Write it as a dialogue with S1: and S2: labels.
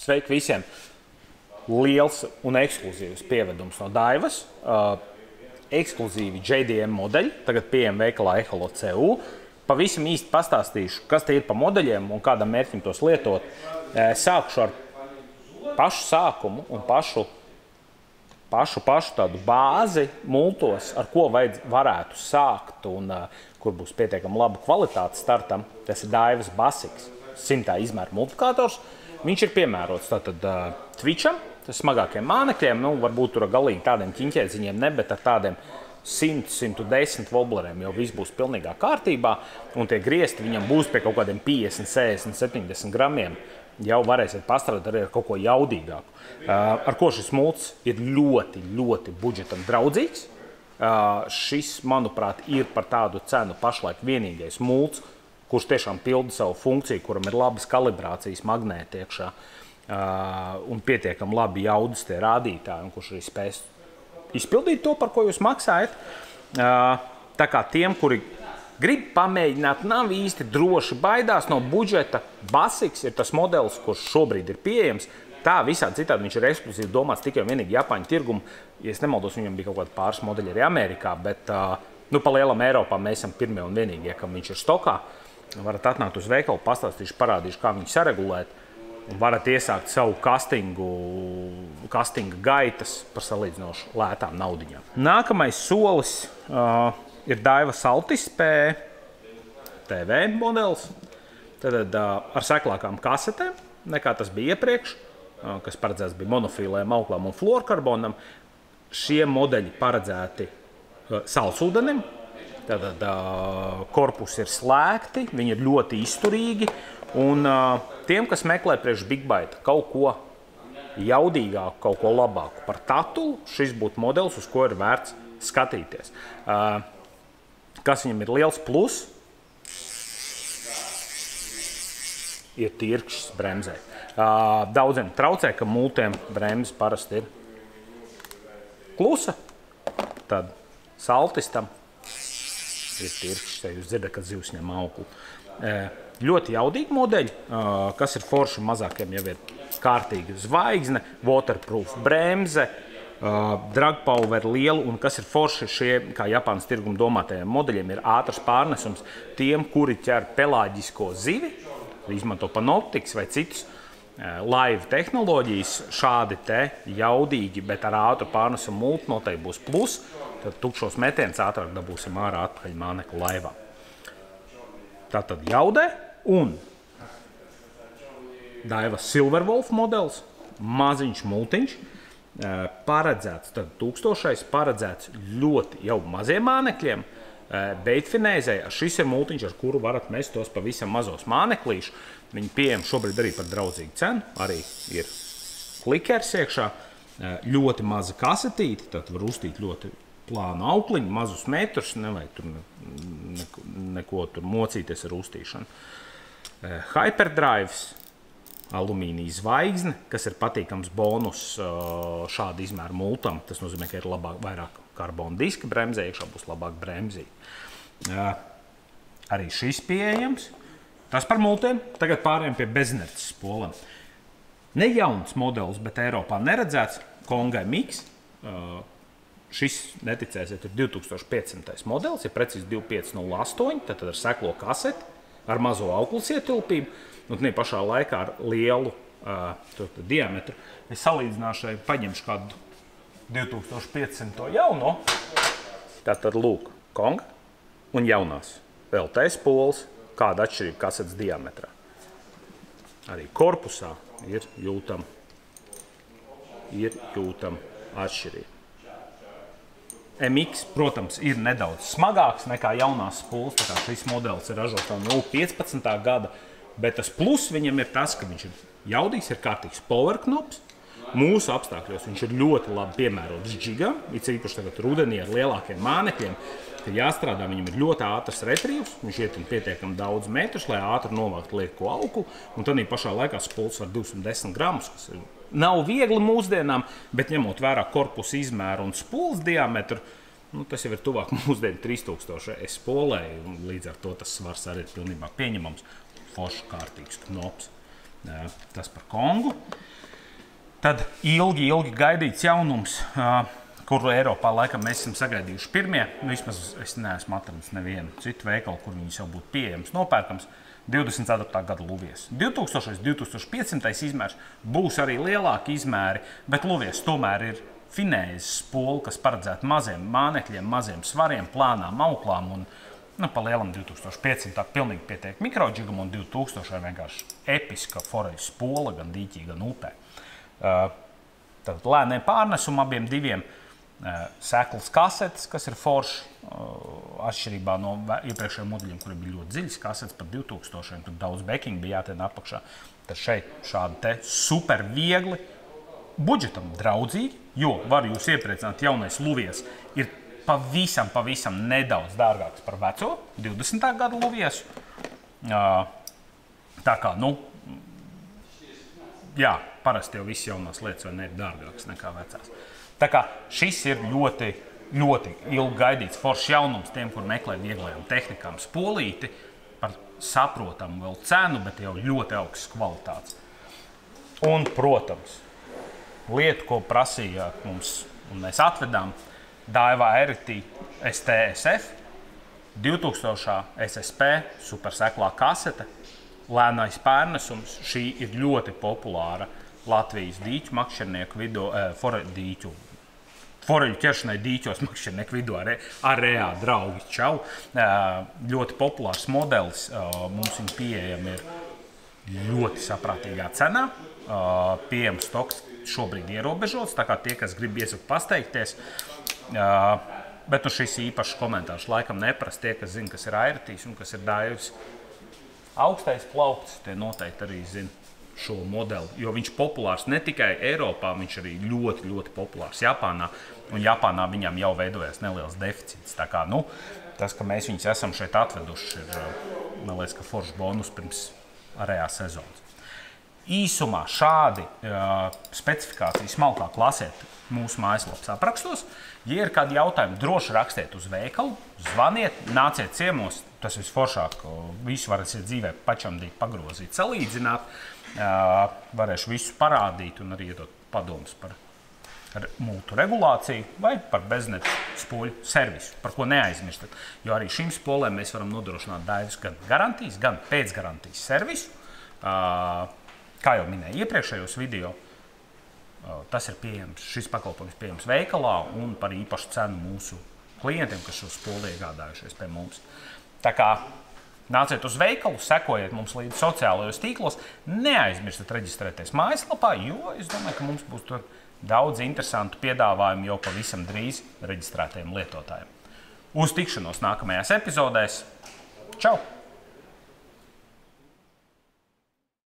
S1: Sveiki visiem! Liels un ekskluzīvs pievedums no Daivas. Ekskluzīvi JDM modeļi, tagad pieejami veikalā Eholo.CU. Pavisam īsti pastāstīšu, kas te ir pa modeļiem un kādam mērķim tos lietot. Sākšu ar pašu sākumu un pašu tādu bāzi multos, ar ko varētu sākt un kur būs pietiekami laba kvalitāte startam. Tas ir Daivas Basics 100 izmēra multiplikators. Viņš ir piemērots tātad Twitcham, tas smagākiem mānekļiem, varbūt tur galīgi tādiem ķiņķēdziņiem ne, bet ar tādiem 100-110 wobleriem jau viss būs pilnīgā kārtībā, un tie griezti viņam būs pie kaut kādiem 50, 60, 70 gramiem. Jau varēsiet pastrādāt arī ar kaut ko jaudīgāku. Ar ko šis mults ir ļoti, ļoti budžetam draudzīgs. Šis, manuprāt, ir par tādu cenu pašlaik vienīgais mults, kurš tiešām pilda savu funkciju, kuram ir labas kalibrācijas magnēti iekšā un pietiekami labi jaudas tie rādītāji, un kurš arī spēs izpildīt to, par ko jūs maksājat. Tā kā tiem, kuri grib pamēģināt, nav īsti droši, baidās no budžeta, Basics ir tas modelis, kurš šobrīd ir pieejams. Tā visādi citādi viņš ir ekskluzīvi domāts tikai un vienīgi Japāņu tirgumu. Ja es nemaldos, viņam bija kaut kādi pāris modeļi arī Amerikā, bet pa lielam Eiropā mēs esam pirmie un vienīgie, kam viņš ir stokā. Varat atnākt uz veikalu, pastāstīšu, parādīšu, kā viņu saregulēt. Un varat iesākt savu kastinga gaitas par salīdzinoši lētām naudiņām. Nākamais solis ir Daivas Altis TV modelis. Tad ar seklākām kasetēm, nekā tas bija iepriekš, kas paredzēts bija monofīlēm, auklām un fluorkarbonam. Šie modeļi paredzēti salsūdenim. Tātad korpusi ir slēgti, viņi ir ļoti izturīgi. Un tiem, kas meklē priekš Big Byte kaut ko jaudīgāku, kaut ko labāku par tatulu, šis būtu modelis, uz ko ir vērts skatīties. Kas viņam ir liels plus? Ir tirkšs bremzē. Daudziem traucē, ka multiem bremzes parasti ir klusa. Tad saltistam ir tirkšs, ja jūs dzirdat, kad zivs ņem auklu. Ļoti jaudīgi modeļi, kas ir forši mazākiem jau ir kārtīga zvaigzne, waterproof bremze, drag power lielu, un kas ir forši šie, kā Japānas tirguma domātajiem modeļiem, ir ātrs pārnesums tiem, kuri ķer pelāģisko zivi, izmanto panoptikas vai citus laivu tehnoloģijas, šādi te jaudīgi, bet ar ātru pārnesumu multi noteikti būs plus, tad tukšos metienus ātrāk dabūsim ārā atpakaļ mānekļu laivā. Tātad jaudē un Daivas Silverwolf modelis, maziņš multiņš, paredzēts, tad 1000 paredzēts ļoti jau maziem mānekļiem, beidfinēzē. Šis ir multiņš, ar kuru varat mest tos pavisam mazos māneklīšus. Viņi pieejami šobrīd arī par draudzīgu cenu, arī ir klikers iekšā, ļoti maza kasetīte, tad var uztīt ļoti plānu aukliņu, mazus metrus, nevajag tur neko tur mocīties ar uztīšanu. Hyperdrives, alumīnija zvaigzne, kas ir patīkams bonus šāda izmēra multam. Tas nozīmē, ka ir vairāk karbona diska bremzē, iekšā būs labāk bremzī. Arī šis pieejams. Tas par multiem. Tagad pārējām pie bezinerces spolēm. Ne jauns modelis, bet Eiropā neredzēts. Kongai Mix. Šis, neticēsiet, ir 2500 modelis, ir precīzi 2508, tad ar seklo kaseti, ar mazo auklas ietilpību, un tie pašā laikā ar lielu diametru. Es salīdzināšu, paņemšu kādu 2500 jauno. Tātad lūk, Konga un jaunās LT spoles, kāda atšķirība kasetes diametrā. Arī korpusā ir jūtam atšķirība. MX, protams, ir nedaudz smagāks nekā jaunās spulas, tā kā šis modelis ir ražots no 15. gada, bet tas plus viņam ir tas, ka viņš ir jaudīgs, ir kārtīgs power knops. Mūsu apstākļos viņš ir ļoti labi piemērots džigam, it īpaši tagad rudenī ar lielākiem mānekļiem, kad jāstrādā, viņam ir ļoti ātrs retrievs, viņš ietin pietiekami daudz metrus, lai ātri novākt lieko auklu, un tad pašā laikā spuls var 210 gramus, kas ir nav viegli mūsdienām, bet ņemot vērā korpusa izmēru un spulas diametru, tas jau ir tuvāk mūsdienu 3000 spolē, un līdz ar to tas svars arī ir pilnībā pieņemams. Forši kārtīgs knops. Tas par Kongu. Tad ilgi gaidīts jaunums, kuru Eiropā laikam mēs esam sagaidījuši pirmie. Vismaz es neesmu atradis nevienu citu veikalu, kur viņas jau būtu pieejams, nopērkams. 24. gada Luvies. 2500 izmērs būs arī lielāki izmēri, bet Luvies tomēr ir finēzes spoli, kas paredzēta maziem mānekļiem, maziem svariem, plānām, auklām un pa lielam 2500 tā pilnīgi pietiek mikroģigam un 2000 vienkārši episka foreļu spola gan dīķī, gan upē. Tad lēniem pārnesum abiem diviem seklas kasetes, kas ir forši, atšķirībā no iepriekšējiem modeļiem, kuriem bija ļoti dziļas kasetes, pat 2000, tur daudz backing bija jātien apakšā. Tad šeit šādi te super viegli, budžetam draudzīgi, jo var jūs iepriecināt, jaunais Luvies ir pavisam nedaudz dārgāks par veco 20. gada Luviesu. Tā kā, jā, parasti jau viss jaunās lietas vai ne ir dārgāks nekā vecās. Tā kā šis ir ļoti ilgi gaidīts foršs jaunums tiem, kur meklē vieglajām tehnikām spolīti par saprotamu vēl cenu, bet jau ļoti augsts kvalitātes. Un, protams, lietu, ko prasījāt mums, un mēs atvedām, Daiwa Eriti STSF, 2000 SSP, superseklā kasete, lēnais pārnesums. Šī ir ļoti populāra Latvijas dīķu makšķernieku vidū, foreļu ķeršanai dīķos makšķernieku vidū ar reāli draugi čau. Ļoti populārs modelis, mums viņa pieejama ir ļoti saprātīgā cenā. Pieejams stoks šobrīd ierobežots, tā kā tie, kas grib iesaka pasteikties. Bet šis īpašs komentārs laikam neprast tie, kas zina, kas ir Airitīs un kas ir Daivas augstais plaukts, tie noteikti arī zina šo modeli, jo viņš populārs ne tikai Eiropā, viņš arī ļoti populārs Japānā, un Japānā viņam jau veidojas neliels deficīts. Tā kā, tas, ka mēs viņus esam šeit atveduši, ir, man liekas, ka foršs bonus pirms arējās sezonas. Īsumā šādi specifikācijas smalkāk lasiet mūsu mājaslapas aprakstos. Ja ir kādi jautājumi, droši rakstiet uz veikalu, zvaniet, nāciet ciemos, tas visforšāk, visu varēsiet dzīvē pačamdīt, pagrozīt, salīdzināt, varēšu visu parādīt un arī iedot padomus par multu regulāciju vai par bezneta spoļu servisu, par ko neaizmirstat, jo arī šīm spolēm mēs varam nodrošināt Daivas gan garantijas, gan pēcgarantijas servisu. Kā jau minēju iepriekšējos video, tas ir pieejams, šis pakalpojums pieejams veikalā un par īpašu cenu mūsu klientiem, kas šo spoli iegādājušies pie mums. Tā kā nāciet uz veikalu, sekojiet mums līdz sociālajos tīklos, neaizmirstat reģistrēties mājaslapā, jo es domāju, ka mums būs tur daudz interesantu piedāvājumu jau pavisam drīz reģistrētajiem lietotājiem. Uz tikšanos nākamajās epizodēs. Čau!